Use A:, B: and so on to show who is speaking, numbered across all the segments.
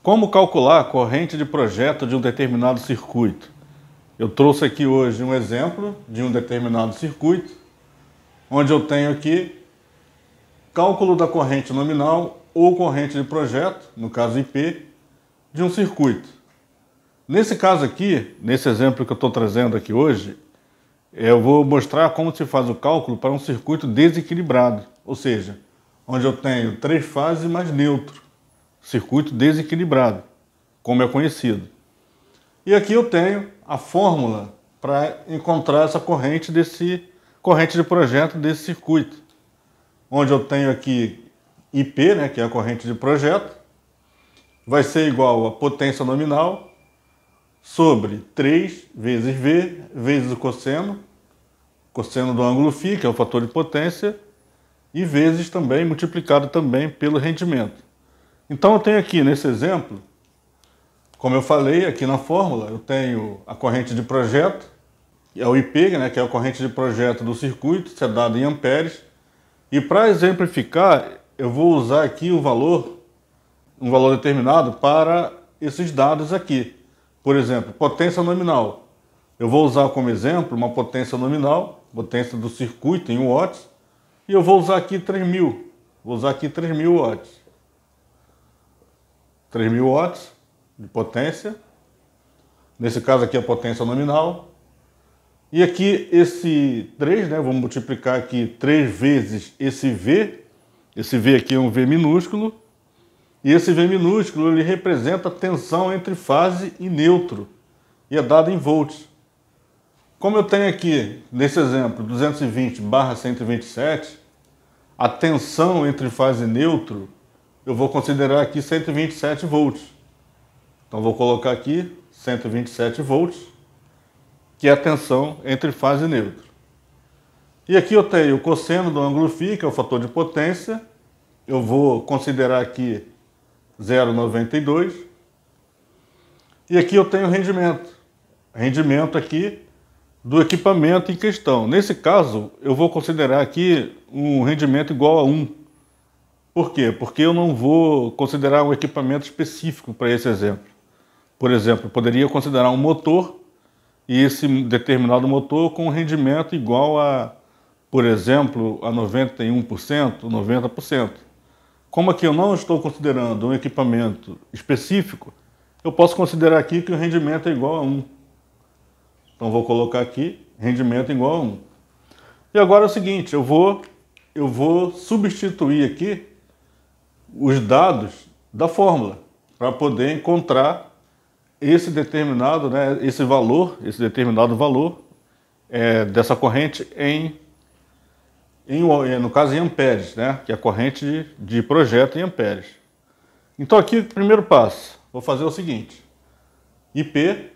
A: Como calcular a corrente de projeto de um determinado circuito? Eu trouxe aqui hoje um exemplo de um determinado circuito, onde eu tenho aqui cálculo da corrente nominal ou corrente de projeto, no caso IP, de um circuito. Nesse caso aqui, nesse exemplo que eu estou trazendo aqui hoje, eu vou mostrar como se faz o cálculo para um circuito desequilibrado, ou seja, onde eu tenho 3 fases mais neutro, circuito desequilibrado, como é conhecido. E aqui eu tenho a fórmula para encontrar essa corrente de projeto desse circuito, onde eu tenho aqui IP, né, que é a corrente de projeto, vai ser igual a potência nominal sobre 3 vezes V vezes o cosseno do ângulo φ, que é o fator de potência, e vezes também, multiplicado também pelo rendimento. Então eu tenho aqui nesse exemplo, como eu falei aqui na fórmula, eu tenho a corrente de projeto, que é o IP, né, que é a corrente de projeto do circuito, isso é dado em amperes, e para exemplificar, eu vou usar aqui um valor determinado para esses dados aqui. Por exemplo, potência nominal. Eu vou usar como exemplo uma potência nominal, potência do circuito em watts, e eu vou usar aqui 3.000. Vou usar aqui 3.000 watts. 3.000 watts de potência. Nesse caso aqui a potência nominal. E aqui esse 3, né, vamos multiplicar aqui 3 vezes esse V. Esse V aqui é um V minúsculo. E esse V minúsculo ele representa a tensão entre fase e neutro. E é dado em volts. Como eu tenho aqui, nesse exemplo, 220/127, a tensão entre fase e neutro, eu vou considerar aqui 127 volts. Então vou colocar aqui 127 volts, que é a tensão entre fase e neutro. E aqui eu tenho o cosseno do ângulo φ, que é o fator de potência. Eu vou considerar aqui 0,92. E aqui eu tenho o rendimento. Rendimento aqui do equipamento em questão. Nesse caso, eu vou considerar aqui um rendimento igual a 1. Por quê? Porque eu não vou considerar um equipamento específico para esse exemplo. Por exemplo, eu poderia considerar um motor e esse determinado motor com um rendimento igual a, por exemplo, a 91%, 90%. Como aqui eu não estou considerando um equipamento específico, eu posso considerar aqui que o rendimento é igual a 1. Então vou colocar aqui rendimento igual a 1. E agora é o seguinte, eu vou substituir aqui os dados da fórmula para poder encontrar esse determinado, né, esse determinado valor dessa corrente no caso em amperes, né, que é a corrente de projeto em amperes. Então aqui, primeiro passo, vou fazer o seguinte, IP,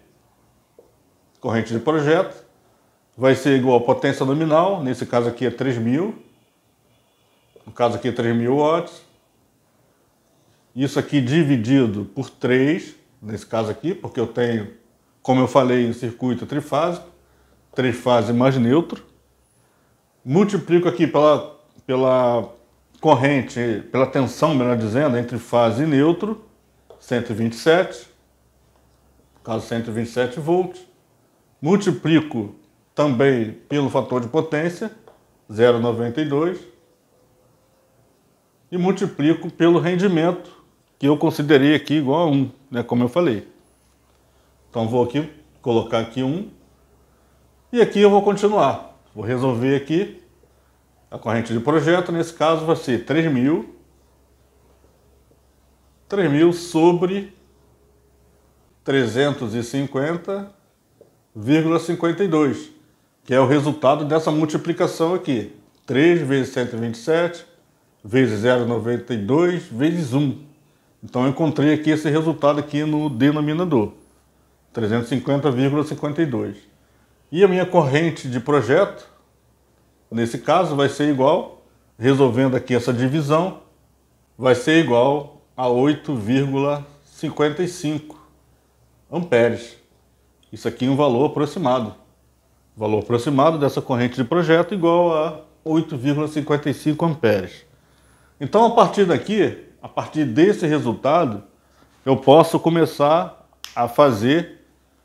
A: corrente de projeto, vai ser igual a potência nominal, nesse caso aqui é 3.000, no caso aqui é 3.000 watts, isso aqui dividido por 3, nesse caso aqui, porque eu tenho, como eu falei, um circuito trifásico, 3 fases mais neutro, multiplico aqui pela corrente, pela tensão, melhor dizendo, entre fase e neutro, 127, no caso 127 volts, multiplico também pelo fator de potência, 0,92, e multiplico pelo rendimento, que eu considerei aqui igual a 1, né, como eu falei. Então vou aqui colocar aqui 1, e aqui eu vou continuar. Vou resolver aqui a corrente de projeto, nesse caso vai ser 3.000 sobre 350,52, que é o resultado dessa multiplicação aqui. 3 vezes 127 vezes 0,92 vezes 1. Então eu encontrei aqui esse resultado aqui no denominador, 350,52. E a minha corrente de projeto, nesse caso, vai ser igual, resolvendo aqui essa divisão, vai ser igual a 8,55 amperes. Isso aqui é um valor aproximado. O valor aproximado dessa corrente de projeto igual a 8,55 amperes. Então, a partir daqui, a partir desse resultado, eu posso começar a fazer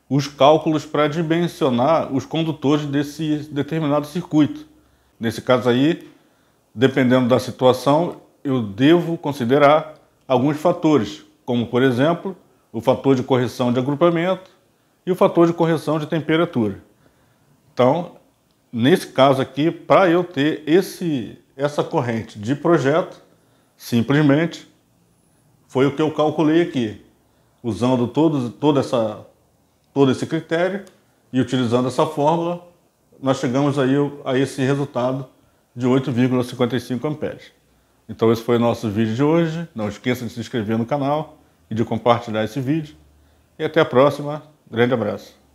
A: os cálculos para dimensionar os condutores desse determinado circuito. Nesse caso aí, dependendo da situação, eu devo considerar alguns fatores, como, por exemplo, o fator de correção de agrupamento e o fator de correção de temperatura. Então, nesse caso aqui, para eu ter essa corrente de projeto, simplesmente foi o que eu calculei aqui, usando todo esse critério e utilizando essa fórmula, nós chegamos aí a esse resultado de 8,55 amperes. Então esse foi o nosso vídeo de hoje. Não esqueça de se inscrever no canal e de compartilhar esse vídeo. E até a próxima. Grande abraço.